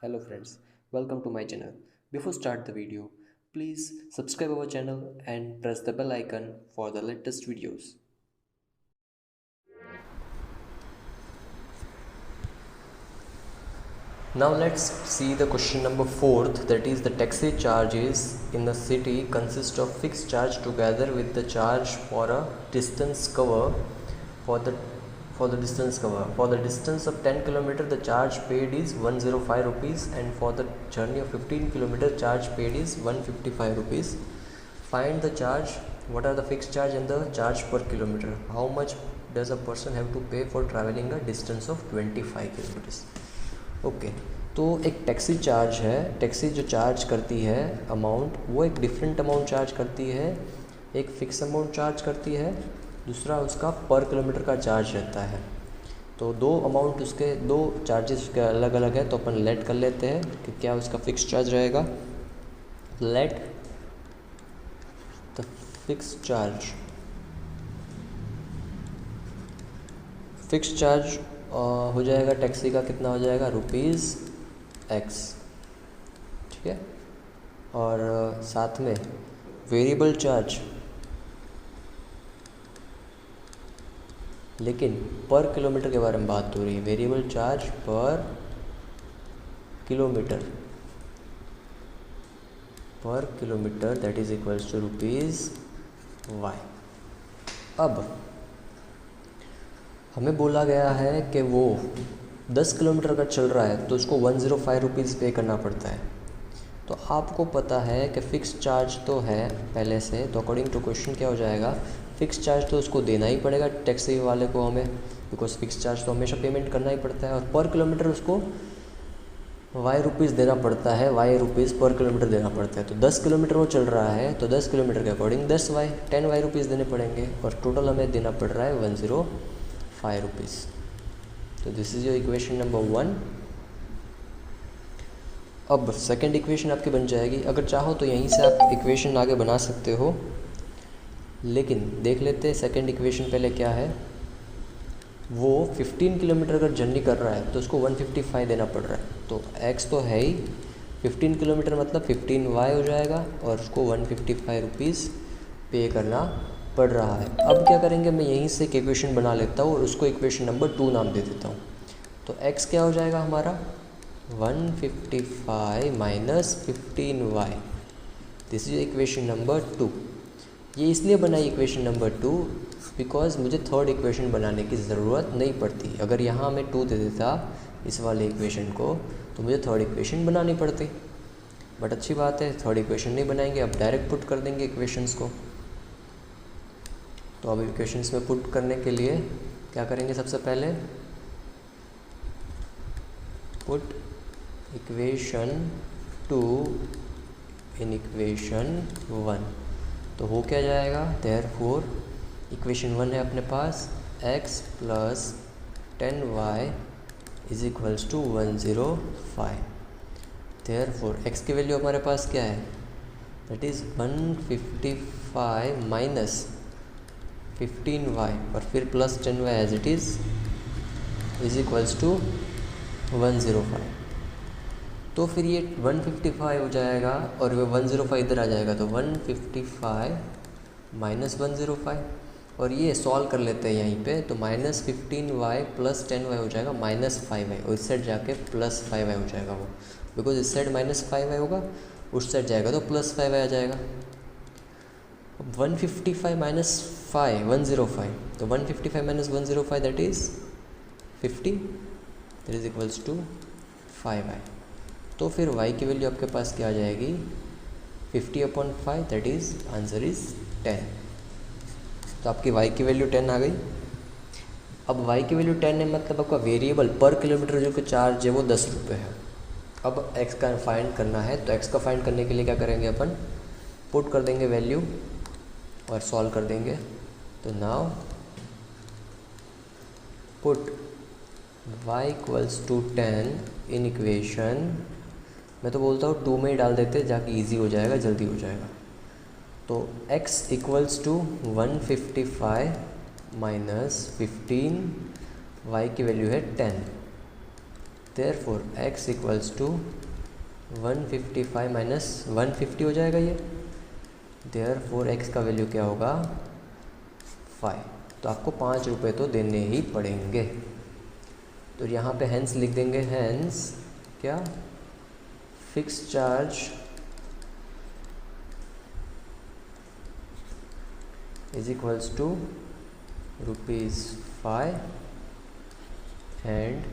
Hello friends, welcome to my channel. Before start the video, please subscribe our channel and press the bell icon for the latest videos. Now let's see the question number 4th, that is the taxi charges in the city consist of fixed charge together with the charge for a distance cover for the distance cover. For the distance of 10 km the charge paid is 105 rupees and for the journey of 15 km charge paid is 155 rupees. Find the charge, what are the fixed charge and the charge per kilometer. How much does a person have to pay for traveling a distance of 25 km. Okay तो एक taxi charge है, taxi जो charge करती है amount, वो एक different amount charge करती है, एक फ़िक्स अमाउंट चार्ज करती है, दूसरा उसका पर किलोमीटर का चार्ज रहता है। तो दो अमाउंट उसके, दो चार्जेस उसके अलग अलग है। तो अपन लेट कर लेते हैं कि क्या उसका फ़िक्स चार्ज रहेगा। Let the fix charge, fix charge हो जाएगा टैक्सी का, कितना हो जाएगा, ₹X, ठीक है। और साथ में वेरिएबल चार्ज, लेकिन पर किलोमीटर के बारे में बात हो रही है, variable charge per kilometre, that is equals to ₹Y। अब हमें बोला गया है कि वो 10 किलोमीटर का चल रहा है तो उसको 105 रुपीज़ पे करना पड़ता है। तो आपको पता है कि फ़िक्स चार्ज तो है पहले से, तो अकॉर्डिंग टू क्वेश्चन क्या हो जाएगा, फ़िक्स चार्ज तो उसको देना ही पड़ेगा टैक्सी वाले को हमें, बिकॉज फ़िक्स चार्ज तो हमेशा पेमेंट करना ही पड़ता है। और पर किलोमीटर उसको Y रुपीज़ देना पड़ता है, Y रुपीज़ पर किलोमीटर देना पड़ता है। तो 10 किलोमीटर वो चल रहा है तो 10 किलोमीटर के अकॉर्डिंग 10 Y रुपीज़ देने पड़ेंगे और टोटल हमें देना पड़ रहा है 105 रुपीज़। तो this is your equation number 1। अब सेकंड इक्वेशन आपकी बन जाएगी। अगर चाहो तो यहीं से आप इक्वेशन आगे बना सकते हो, लेकिन देख लेते हैं सेकंड इक्वेशन पहले क्या है। वो 15 किलोमीटर अगर जर्नी कर रहा है तो उसको 155 देना पड़ रहा है। तो x तो है ही, 15 किलोमीटर मतलब 15y हो जाएगा और उसको 155 रुपीज़ पे करना पड़ रहा है। अब क्या करेंगे, मैं यहीं से एक इक्वेशन बना लेता हूँ और उसको इक्वेशन नंबर 2 नाम दे देता हूँ। तो x क्या हो जाएगा हमारा, 155 minus 15y, this is equation number 2। ये इसलिए बनाई इक्वेशन नंबर 2 बिकॉज मुझे थर्ड इक्वेशन बनाने की ज़रूरत नहीं पड़ती। अगर यहाँ मैं 2 दे देता इस वाले इक्वेशन को तो मुझे थर्ड इक्वेशन बनानी पड़ती, बट अच्छी बात है थर्ड इक्वेशन नहीं बनाएंगे, अब डायरेक्ट पुट कर देंगे इक्वेशंस को। तो अब इक्वेशंस में पुट करने के लिए क्या करेंगे, सबसे पहले पुट इक्वेशन 2 इन इक्वेशन 1। तो हो क्या जाएगा, देयरफॉर इक्वेशन 1 है अपने पास, x plus 10y is equals to 105। Therefore x की वैल्यू हमारे पास क्या है, दैट इज़ 155 माइनस 15y और फिर plus 10y as it is equals to 105। तो फिर ये 155 हो जाएगा और वह 105 इधर आ जाएगा, तो 155 माइनस 105 और ये सॉल्व कर लेते हैं यहीं पे। तो माइनस 15y प्लस 10y हो जाएगा -5y और इस साइड जाके +5y हो जाएगा वो, बिकॉज इस साइड -5y होगा, उस साइड जाएगा तो +5y आ जाएगा। 155 माइनस 105, तो 155 minus 105 that is 50, that is equals to 5y। तो फिर y की वैल्यू आपके पास क्या आ जाएगी, 50/5, दैट इज़ आंसर इज़ 10। तो आपकी y की वैल्यू 10 आ गई। अब y की वैल्यू 10 है मतलब आपका वेरिएबल पर किलोमीटर जो कि चार्ज है वो 10 रुपये है। अब x का फाइंड करना है, तो x का फाइंड करने के लिए क्या करेंगे, अपन पुट कर देंगे वैल्यू और सॉल्व कर देंगे। तो now put y equals to 10 in equation, मैं तो बोलता हूँ 2 में ही डाल देते जाके इजी हो जाएगा, जल्दी हो जाएगा। तो x equals to 155 minus 15, y की वैल्यू है 10, therefore x equals to 155 minus 150 हो जाएगा ये। देयरफॉर x का वैल्यू क्या होगा 5। तो आपको 5 रुपये तो देने ही पड़ेंगे। तो यहाँ पे हैंस लिख देंगे, हैंस क्या, fix charge is equals to ₹5 and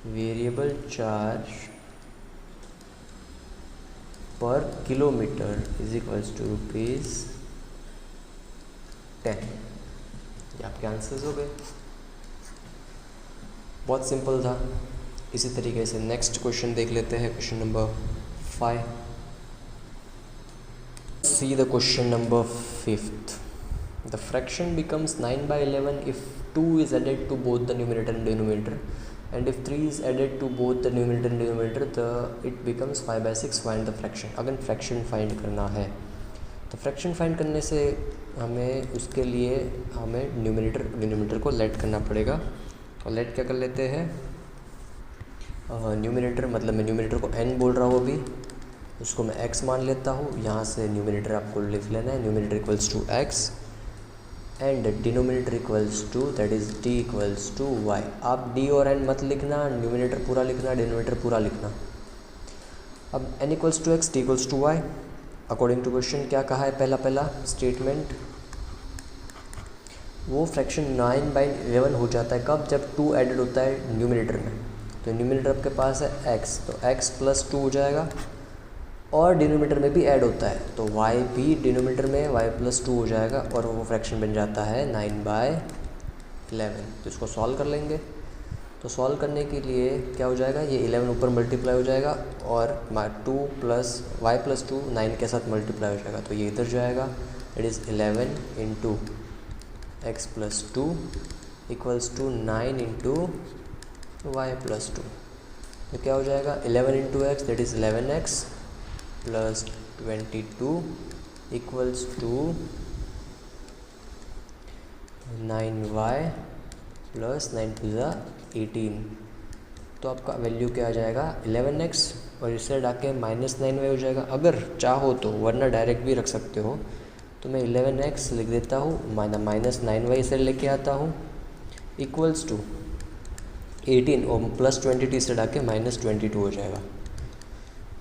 variable charge per kilometre is equals to ₹10। ये आपके आंसर्स हो गए। बहुत सिंपल था। इसी तरीके से नेक्स्ट क्वेश्चन देख लेते हैं, question number 5। See the question number 5th. The fraction becomes 9/11 if 2 is added to both the numerator and denominator, and if 3 is added to both the numerator and denominator, it becomes 5/6. Find the fraction. अगर fraction find करना है तो fraction find करने से हमें उसके लिए हमें न्यूमरेटर डिनोमिनेटर को लेट करना पड़ेगा। और लेट क्या कर लेते हैं, न्यूमरेटर मतलब मैं न्यूमरेटर को n बोल रहा हूँ अभी, उसको मैं x मान लेता हूँ। यहाँ से न्यूमरेटर आपको लिख लेना है, numerator equals to x and denominator equals to that is d equals to y। आप d और n मत लिखना, न्यूमरेटर पूरा लिखना, डिनोमिनेटर पूरा लिखना। अब n equals to x, d equals to y। According to question क्या कहा है, पहला स्टेटमेंट, वो फ्रैक्शन 9/11 हो जाता है कब, जब 2 एडेड होता है न्यूमरेटर में। तो न्यूमरेटर आपके पास है x, तो x + 2 हो जाएगा, और डिनोमिनेटर में भी ऐड होता है तो y भी डिनोमिनेटर में y + 2 हो जाएगा, और वो फ्रैक्शन बन जाता है 9/11। तो इसको सॉल्व कर लेंगे। तो सॉल्व करने के लिए क्या हो जाएगा, ये 11 ऊपर मल्टीप्लाई हो जाएगा, और 2 + y + 2 9 के साथ मल्टीप्लाई हो जाएगा, तो ये इधर जाएगा। It is 11 × x + 2 equals to 9 × y + 2। तो क्या हो जाएगा, 11 × x that is 11x + 22 equals to 9y + 9 × 18। तो आपका वैल्यू क्या आ जाएगा 11x, और इस साइड आके -9y हो जाएगा। अगर चाहो तो, वरना डायरेक्ट भी रख सकते हो, तो मैं 11x लिख देता हूँ, -9y इस साइड लेके आता हूँ, इक्वल्स टू 18 और +22 इस साइड आके -22 हो जाएगा।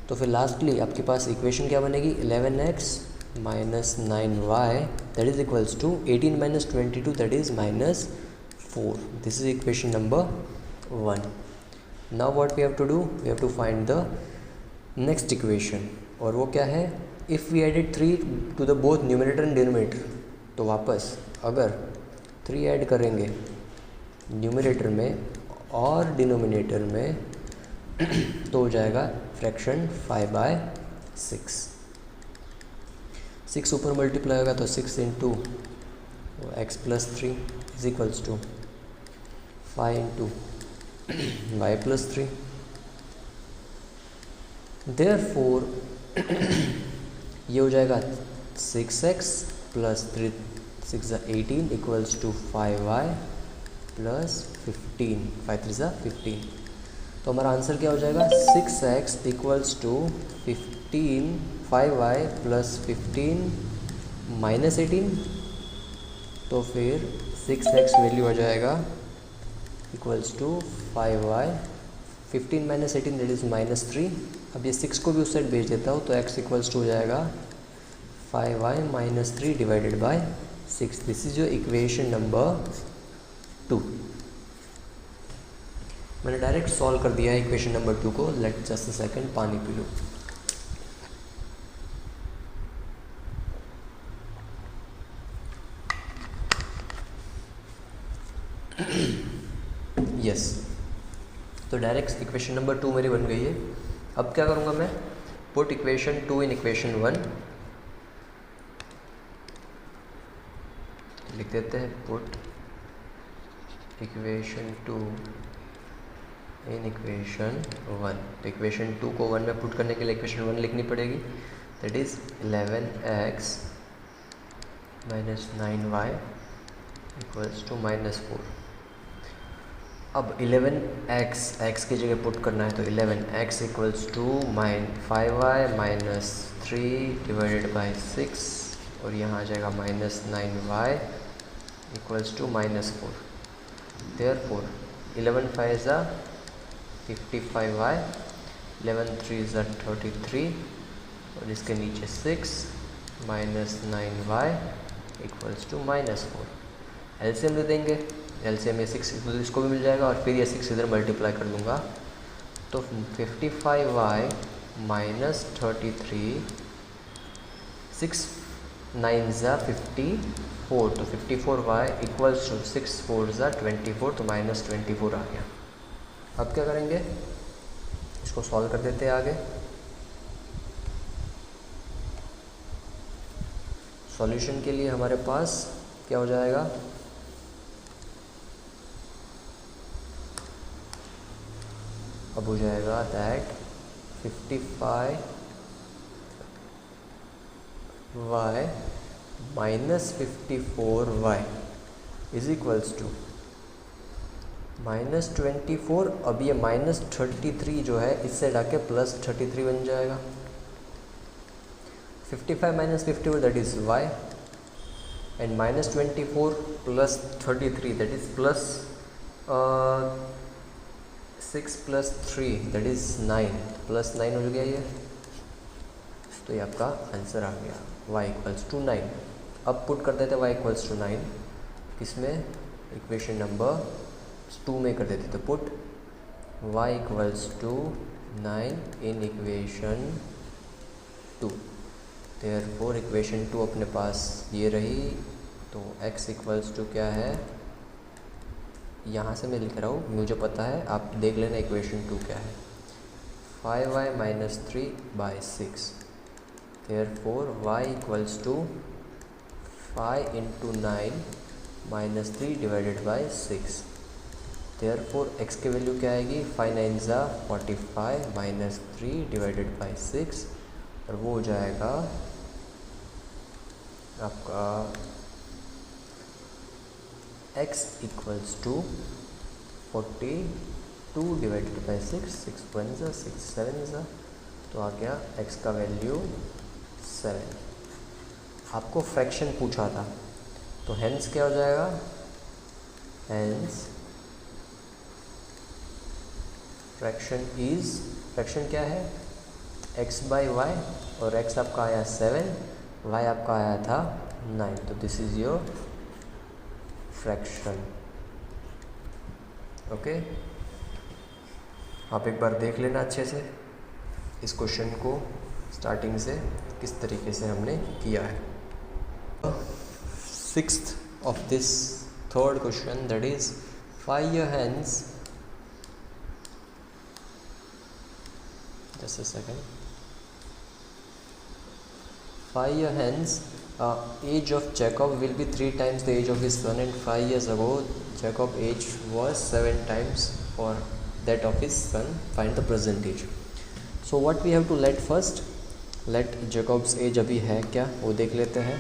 तो फिर लास्टली आपके पास इक्वेशन क्या बनेगी, 11x - 9y that is equals to 18 - 22 that is -4। This is equation number 1। Now what we have to do, we have to find the next equation, और वो क्या है, if we added 3 to the both numerator and denominator. तो वापस अगर 3 add करेंगे numerator में और डिनोमिनेटर में तो हो जाएगा फ्रैक्शन 5/6। 6 ऊपर मल्टीप्लाई होगा तो 6 × x + 3 is equals to 5 × y + 3। Therefore ये हो जाएगा 6x + 3 6 = 18 इक्वल्स टू 5y + 15 5 3 = 15। तो हमारा आंसर क्या हो जाएगा, 6x इक्वल्स टू 15 5y + 15 - 18। तो फिर 6x वैल्यू आ जाएगा equals to 5y 15 - 18 that is -3। अब ये 6 को भी उस साइड भेज देता हूँ, तो x इक्वल्स टू हो जाएगा 5y - 3 divided by 6। This is your equation number 2। मैंने डायरेक्ट सॉल्व कर दिया है इक्वेशन नंबर 2 को। लेट जस्ट अ सेकंड, पानी पी लो। यस, तो डायरेक्ट इक्वेशन नंबर 2 मेरी बन गई है। अब क्या करूँगा मैं, पुट इक्वेशन 2 इन इक्वेशन 1। लिख देते हैं पुट इक्वेशन 2 इन इक्वेशन 1। तो इक्वेशन 2 को 1 में पुट करने के लिए इक्वेशन 1 लिखनी पड़ेगी, that is 11x - 9y equals to -4। अब 11x की जगह पुट करना है, तो 11x equals to 5y minus 3 divided by 6, और यहाँ आ जाएगा minus 9y equals to minus 4. Therefore 11 5 ज़ा 55y, 11 3 ज़ा 33, और इसके नीचे 6 minus 9y equals to minus 4. LCM दे देंगे, एलसीएम में 6 इसको भी मिल जाएगा, और फिर ये 6 इधर मल्टीप्लाई कर दूंगा, तो 55y माइनस 33, 6 9 ज़ा 54, तो 54y इक्वल्स टू 6 4 ज़ा 24, तो माइनस 24 आ गया. अब क्या करेंगे, इसको सॉल्व कर देते हैं आगे. सॉल्यूशन के लिए हमारे पास क्या हो जाएगा, अब हो जाएगा that 55y minus 54y is equals to minus 24. अब ये माइनस 33 जो है इससे डाके प्लस 33 बन जाएगा. 55 minus 54 that is y, and minus 24 plus 33 that is plus 6 plus 3 that is 9, plus 9 हो गया ये, तो ये आपका आंसर आ गया y इक्वल्स टू 9. अब पुट कर देते y इक्वल्स टू 9 किसमें, इक्वेशन नंबर 2 में कर देते, तो put y equals to 9 in equation 2. Therefore equation 2 अपने पास ये रही, तो x इक्वल्स टू क्या है, यहाँ से मैं लिख रहा हूँ, मुझे पता है, आप देख लेना इक्वेशन 2 क्या है. 5y minus 3 by 6. Therefore y equals to 5 into 9 minus 3 divided by 6. Therefore x की वैल्यू क्या आएगी, 5 9 ज़ा 45 माइनस 3 डिवाइडेड बाई 6, और वो हो जाएगा आपका x equals to 42 divided by 6, 6 1 ज़ा 6 7 ज़ा, तो आ गया x का वैल्यू 7. आपको फ्रैक्शन पूछा था, तो हेंस क्या हो जाएगा, हेंस फ्रैक्शन क्या है, x बाई वाई, और x आपका आया 7, y आपका आया था 9, तो this is your fraction. Okay, आप एक बार देख लेना अच्छे से इस क्वेश्चन को स्टार्टिंग से किस तरीके से हमने किया है. 6th of this third question, that is 5 year hence, just a second, 5 year hence age of Jacob will be 3 times the age of his son, and 5 years ago Jacob's age was 7 times for that of his son. Find the present age. So what we have to let first, let Jacob's age अभी है क्या वो देख लेते हैं.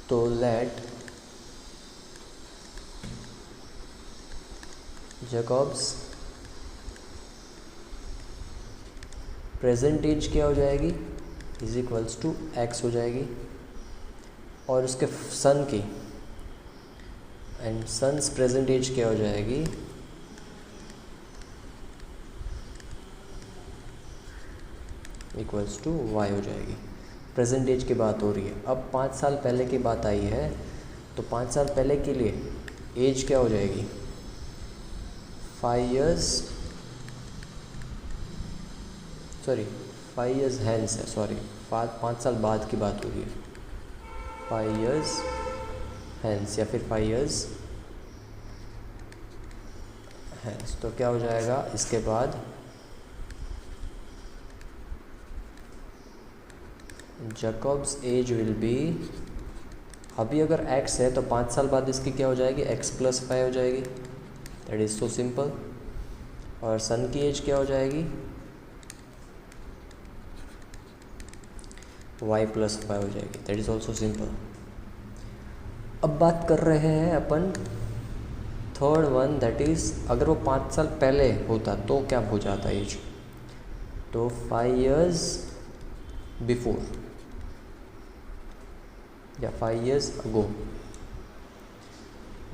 तो let Jacob's present as क्या हो जाएगी, इज इक्वल्स टू x हो जाएगी, और उसके सन की एंड सन्स प्रेजेंट एज क्या हो जाएगी, इक्वल्स टू y हो जाएगी. प्रेजेंट एज की बात हो रही है. अब 5 साल पहले की बात आई है, तो 5 साल पहले के लिए एज क्या हो जाएगी, 5 years हैंस है, सॉरी 5 साल बाद की बात हो रही है, 5 years हैंस या फिर 5 years हैंस. तो क्या हो जाएगा इसके बाद, जैकब्स एज विल बी, अभी अगर x है तो 5 साल बाद इसकी क्या हो जाएगी, x प्लस 5 हो जाएगी, दैट इज़ सो सिंपल. और सन की एज क्या हो जाएगी, y प्लस 5 हो जाएगी, दैट इज़ ऑल्सो सिंपल. अब बात कर रहे हैं अपन थर्ड वन दैट इज़ अगर वो 5 साल पहले होता तो क्या हो जाता एज, तो 5 years बिफोर या 5 years अगो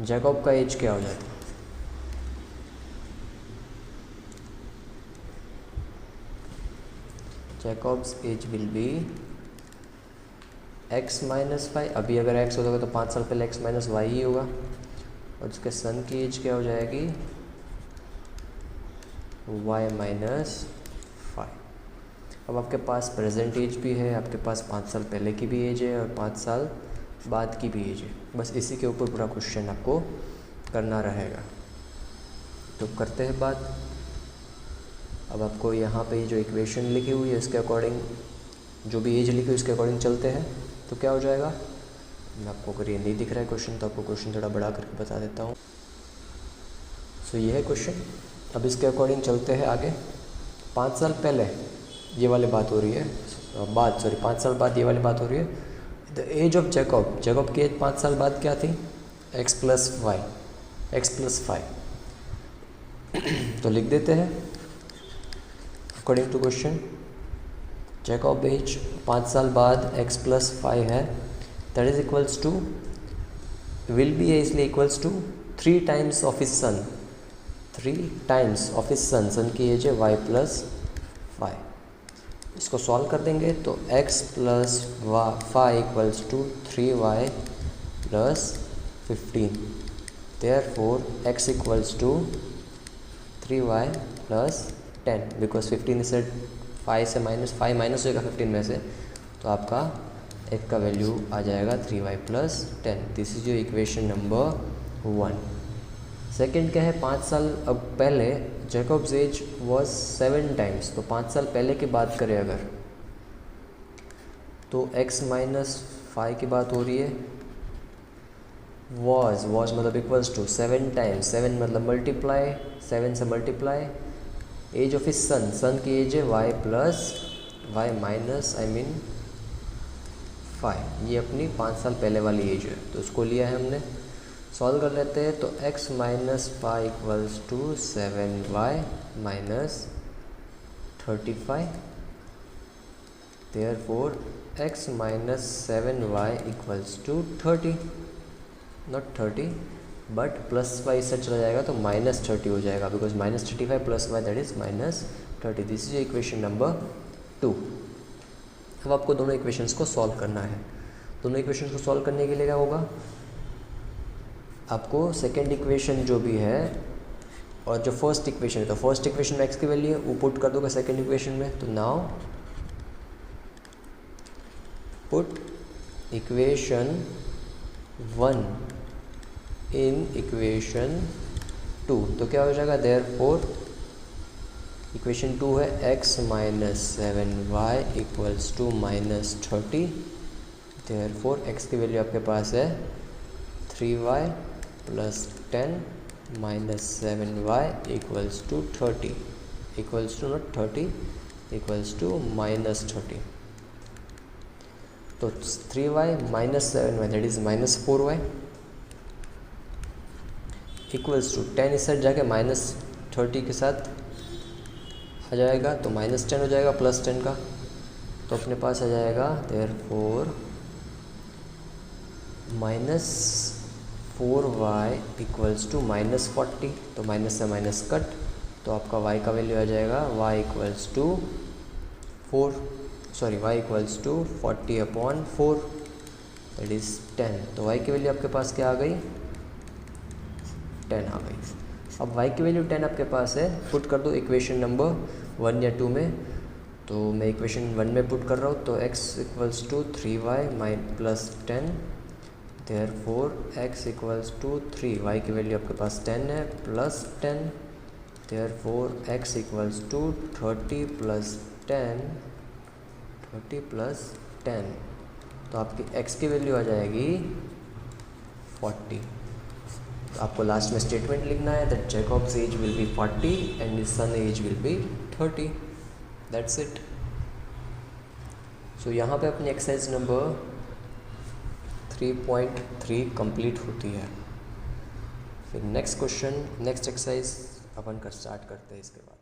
जैकब का एज क्या हो जाता? Jacob's age will be x minus 5। अभी अगर x होगा तो 5 साल पहले x माइनस वाई ही होगा, और उसके सन की एज क्या हो जाएगी? y minus 5। अब आपके पास प्रेजेंट एज भी है, आपके पास 5 साल पहले की भी एज है और 5 साल बाद की भी एज है। बस इसी के ऊपर पूरा क्वेश्चन आपको करना रहेगा। तो करते हैं बात। अब आपको यहाँ पे जो इक्वेशन लिखी हुई है उसके अकॉर्डिंग, जो भी एज लिखी है उसके अकॉर्डिंग चलते हैं। तो क्या हो जाएगा, मैं आपको अगर ये नहीं दिख रहा है क्वेश्चन तो आपको क्वेश्चन थोड़ा बड़ा करके बता देता हूँ। सो ये है क्वेश्चन। अब इसके अकॉर्डिंग चलते हैं आगे। 5 साल पहले ये वाली बात हो रही है, 5 साल बाद ये वाली बात हो रही है। The age of Jacob, Jacob की एज 5 साल बाद क्या थी? x plus 5। तो लिख देते हैं according to question. Jacob age 5 साल बाद x प्लस 5 है, that is equals to, will be है इसलिए equals to 3 times of his son, 3 times of his son. Son की एज है y प्लस 5। इसको सॉल्व कर देंगे तो x plus 5 equals to 3y plus 15। Therefore x equals to 3y plus 10 because 15 से 5 से -5 माइनस होगा 15 में से, तो आपका एक का वैल्यू आ जाएगा 3y plus 10। This is your equation number 1। Second क्या है, 5 साल अब पहले जैकब्स एज वॉज 7 टाइम्स। तो 5 साल पहले की बात करें अगर, तो x माइनस 5 की बात हो रही है। वॉज मतलब इक्वल्स टू 7 टाइम्स, 7 मतलब मल्टीप्लाई, 7 से multiply age of his son, son की एज है y प्लस y माइनस 5। ये अपनी 5 साल पहले वाली एज है, तो उसको लिया है हमने। सॉल्व कर लेते हैं तो x minus 5 equals to 7y minus 35। Therefore x minus 7y equals to 30, not 30 but plus y से चला जाएगा तो -30 हो जाएगा, because -35 plus y that is -30। This is equation number 2। अब आपको दोनों इक्वेशंस को सॉल्व करना है। दोनों इक्वेशंस को सॉल्व करने के लिए क्या होगा, आपको सेकेंड इक्वेशन जो भी है और जो फर्स्ट इक्वेशन है, तो फर्स्ट इक्वेशन में x की वैल्यू है वो पुट कर दोगे सेकेंड इक्वेशन में। तो नाउ पुट इक्वेशन 1 इन इक्वेशन 2। तो क्या हो जाएगा, देयरफॉर इक्वेशन 2 है x minus 7y equals to -30। Therefore x की वैल्यू आपके पास है 3y plus 10 minus 7y equals to 30, equals to not 30, equals to -30। तो 3y minus 7y that is -4y equals to 10 इस साइड जाके -30 के साथ आ जाएगा, तो -10 हो जाएगा प्लस 10 का, तो अपने पास आ जाएगा देयरफॉर -4y इक्वल्स टू -40। तो माइनस से माइनस कट, तो आपका y का वैल्यू आ जाएगा y equals to 40 upon 4 that is 10। तो y की वैल्यू आपके पास क्या आ गई, 10 आ गई। अब y की वैल्यू 10 आपके पास है, पुट कर दो इक्वेशन नंबर 1 या 2 में। तो मैं इक्वेशन 1 में पुट कर रहा हूँ, तो x equals to 3y plus 10। Therefore x equals to 3, y की वैल्यू आपके पास 10 है plus 10। Therefore x equals to 30 plus 10। तो आपकी x की वैल्यू आ जाएगी 40। तो आपको लास्ट में स्टेटमेंट लिखना है that Jacob's age will be 40 and his son age will be 30। That's it. So यहाँ पे अपनी एक्सरसाइज नंबर 3.3 कंप्लीट होती है। फिर नेक्स्ट क्वेश्चन नेक्स्ट एक्सरसाइज अपन का स्टार्ट करते हैं इसके बाद।